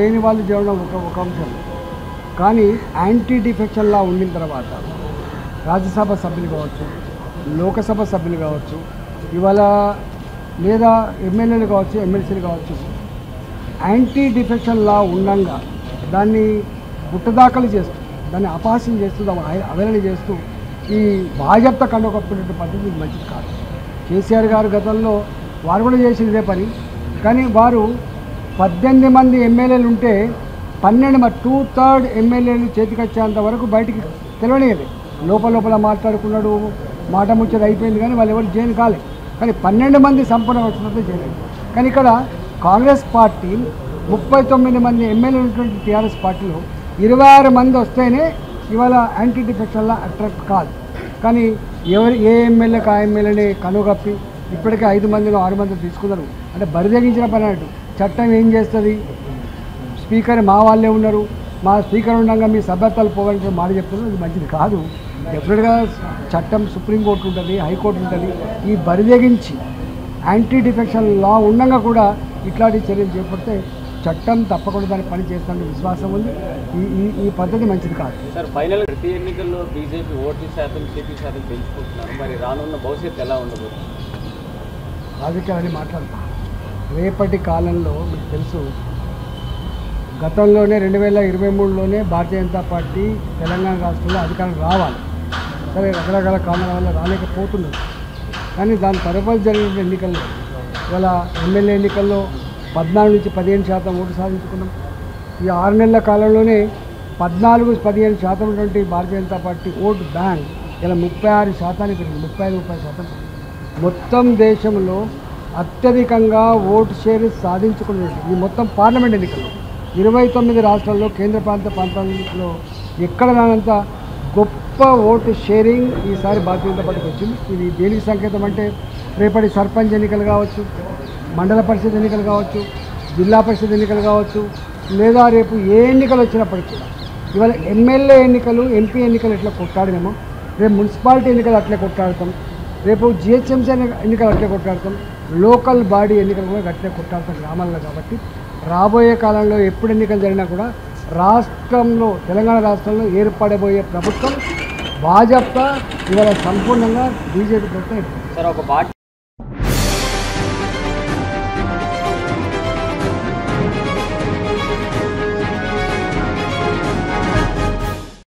చేయని వాళ్ళు చేయడం ఒక అంశం. కానీ యాంటీ డిఫెక్షన్ లా ఉండిన తర్వాత రాజ్యసభ సభ్యులు కావచ్చు, లోకసభ సభ్యులు కావచ్చు, ఇవాళ లేదా ఎమ్మెల్యేలు కావచ్చు, ఎమ్మెల్సీలు కావచ్చు, యాంటీ డిఫెక్షన్ లా ఉండగా దాన్ని గుట్టదాఖలు చేస్తూ, దాన్ని అపహాస్యం చేస్తూ, అవహేళన చేస్తూ ఈ భాజపా కండకప్పుకునే పద్ధతి మంచిది కాదు. కేసీఆర్ గారు గతంలో వారు కూడా చేసింది ఇదే పని. కానీ వారు 18 మంది ఎమ్మెల్యేలు ఉంటే 2/3 ఎమ్మెల్యేలు చేతికొచ్చేంత వరకు బయటికి తెలియలేదు. లోపల మాట్లాడుకున్నాడు, మాట ముచ్చట అయిపోయింది, కానీ వాళ్ళు ఎవరు చేయని కాలేదు. కానీ 12 మంది సంపూర్ణ వచ్చినట్టు చేయలేదు. కానీ ఇక్కడ కాంగ్రెస్ పార్టీ 39 మంది ఎమ్మెల్యేలు ఉన్నటువంటి టీఆర్ఎస్ పార్టీలో 26 మంది వస్తేనే ఇవాళ యాంటీ డిఫెక్షన్లా అట్రాక్ట్ కాదు. కానీ ఏ ఎమ్మెల్యేకి ఆ ఎమ్మెల్యేని కనుగప్పి ఇప్పటికే 5 మందిలో 6 మంది తీసుకున్నారు. అంటే బరిదగించిన పని అన్నట్టు. చట్టం ఏం చేస్తుంది? స్పీకర్ మా వాళ్ళే ఉన్నారు, మా స్పీకర్ ఉండగా మీ సభ్యత్వాలు పోవాలని మాట చెప్తున్నారు. ఇది మంచిది కాదు. డెఫినెట్గా చట్టం సుప్రీంకోర్టు ఉంటుంది, హైకోర్టు ఉంటుంది. ఈ బరిదగించి యాంటీ డిఫెక్షన్ లా ఉండగా కూడా ఇట్లాంటి చర్యలు చేపడితే చట్టం తప్పకుండా దాన్ని పని చేస్తానని విశ్వాసం ఉంది. ఈ పద్ధతి మంచిది కాదు. సార్, ఫైనల్ ప్రతి ఎన్నికల్లో బీజేపీ ఓట్ల శాతం, సీట్ల శాతం పెంచుకుంటున్నారు. మరి రానున్న భవిష్యత్తు ఎలా ఉండబోతుంది? రాజకీయాలని మాట్లాడతాం. రేపటి కాలంలో మీకు తెలుసు, గతంలోనే 2023లోనే భారతీయ జనతా పార్టీ తెలంగాణ రాష్ట్రంలో అధికారం రావాలి. సరే, రకరకాల కారణాల వల్ల రాలేకపోతున్నారు. కానీ దాని తరువాత జరిగిన ఎన్నికల్లో ఇవాళ ఎమ్మెల్యే ఎన్నికల్లో 14 నుంచి 15% ఓటు సాధించుకున్నాం. ఈ 6 నెలల కాలంలోనే 14-15% ఉన్నటువంటి Bharatiya Janata party vote bank ఇలా 36% పెరిగింది, 35-30%. మొత్తం దేశంలో అత్యధికంగా ఓటు షేర్ సాధించుకున్నది ఈ మొత్తం పార్లమెంట్ ఎన్నికల్లో 29 రాష్ట్రాల్లో, కేంద్ర ప్రాంతాల్లో ఎక్కడ రానంత గొప్ప ఓటు షేరింగ్ ఈసారి భారతీయ జనతా పార్టీకి వచ్చింది. ఇది దేనికి సంకేతం అంటే, రేపటి సర్పంచ్ ఎన్నికలు కావచ్చు, మండల పరిషత్ ఎన్నికలు కావచ్చు, జిల్లా పరిషత్ ఎన్నికలు కావచ్చు, లేదా రేపు ఏ ఎన్నికలు వచ్చినప్పటికీ కూడా ఇవాళ ఎమ్మెల్యే ఎన్నికలు, ఎంపీ ఎన్నికలు ఎట్లా కొట్టాడినామో రేపు మున్సిపాలిటీ ఎన్నికలు అట్లే కొట్టాడతాం, రేపు జిహెచ్ఎంసీ ఎన్నికలు అట్లే కొట్టాడతాం, లోకల్ బాడీ ఎన్నికలు కూడా అట్లే కొట్టాడతాం గ్రామాల్లో. కాబట్టి రాబోయే కాలంలో ఎప్పుడు ఎన్నికలు జరిగినా కూడా రాష్ట్రంలో, తెలంగాణ రాష్ట్రంలో ఏర్పడబోయే ప్రభుత్వం భాజపా ఇవాళ సంపూర్ణంగా బీజేపీ ప్రభుత్వం. సార్, ఒక